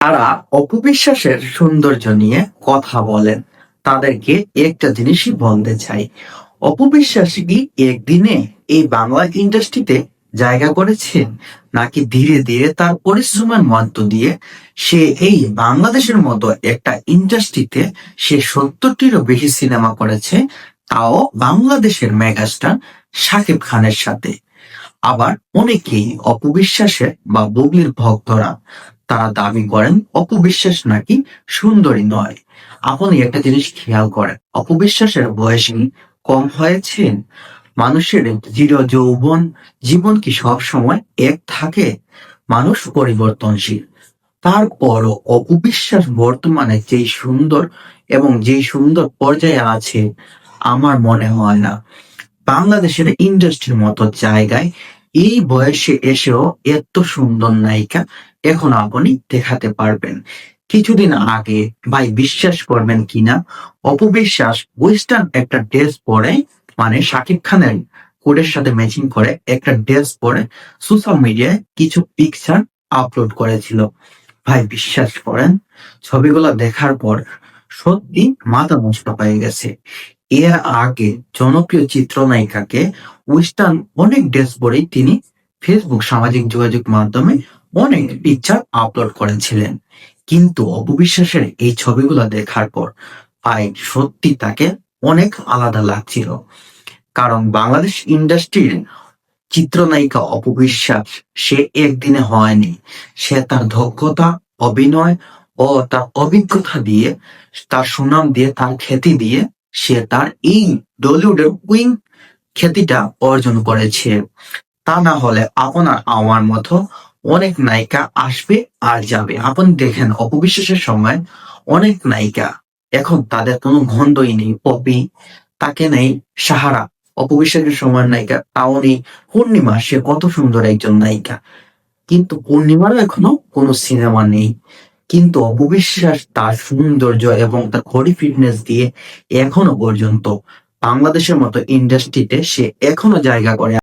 তারা অপবিশ্বাসের সৌন্দর্য নিয়ে কথা বলেন। তাদেরকে একটা জিনিসই বলতে চাই, অপবিশ্বাস কি একদিনে এই বাংলা ইন্ডাস্ট্রিতে জায়গা করেছেন, নাকি ধীরে ধীরে তার পরিশ্রমের মধ্য দিয়ে সে এই বাংলাদেশের মতো একটা ইন্ডাস্ট্রিতে সে 70টিরও বেশি সিনেমা করেছে, তাও বাংলাদেশের মেগাস্টার শাকিব খানের সাথে। আবার অনেকেই অপবিশ্বাসের বা বুবলির ভক্তরা তারা দাবি করেন অপবিশ্বাস নাকি সুন্দরী নয়। আপনি একটা জিনিস খেয়াল করেন, অপবিশ্বাসের বয়স কি কম হয়েছে? মানুষের চির যৌবন জীবন কি সব সময় এক থাকে? মানুষ পরিবর্তনশীল। তারপরও অপবিশ্বাস বর্তমানে যেই সুন্দর এবং যেই সুন্দর পর্যায়ে আছে, আমার মনে হয় না বাংলাদেশের ইন্ডাস্ট্রির মতো জায়গায় এই বয়সে এসেও এত সুন্দর নায়িকা এখন আপনি দেখাতে পারবেন। কিছুদিন আগে, ভাই বিশ্বাস করবেন কিনা, অপবিশ্বাস ওয়েস্টার্ন একটা ড্রেস পরে, মানে শাকিব খানের কোডের সাথে ম্যাচিং করে একটা ড্রেস পরে সোশ্যাল মিডিয়ায় কিছু পিকচার আপলোড করেছিল। ভাই বিশ্বাস করেন, ছবিগুলো দেখার পর সত্যি মাথা নষ্ট হয়ে গেছে। এর আগে জনপ্রিয় চিত্রনায়িকাকে ওয়েস্টার্ন অনেক ড্রেস পরেই তিনি ফেসবুক সামাজিক যোগাযোগ মাধ্যমে অনেক পিকচার আপলোড করেছিলেন। কিন্তু অপবিশ্বাসের এই ছবিগুলো দেখার পর ভাই সত্যি তাকে অনেক আলাদা লাগছিল। কারণ বাংলাদেশ ইন্ডাস্ট্রির চিত্রনায়িকা অপবিশ্বাস সে একদিনে হয়নি। সে তার দক্ষতা, অভিনয় ও তার অভিজ্ঞতা দিয়ে, তার সুনাম দিয়ে, তার খ্যাতি দিয়ে সে তার এই টলিউডের কুইন খ্যাতিটা অর্জন করেছে। তা না হলে আপনার আমার মতো অনেক নায়িকা আসবে আর যাবে। আপনি দেখেন অপবিশ্বাসের সময় অনেক নায়িকা, এখন তাদের কোনো গন্ধই নেই। পপি, তাকে নেই। সাহারা, অপবিশ্বাসের সময় নায়িকা, তাও নেই। পূর্ণিমা, সে কত সুন্দর একজন নায়িকা, কিন্তু পূর্ণিমারও এখনো কোনো সিনেমা নেই। কিন্তু অপবিশ্বাস তার সৌন্দর্য এবং তার বডি ফিটনেস দিয়ে এখনো পর্যন্ত বাংলাদেশের মতো ইন্ডাস্ট্রিতে সে এখনো জায়গা করে।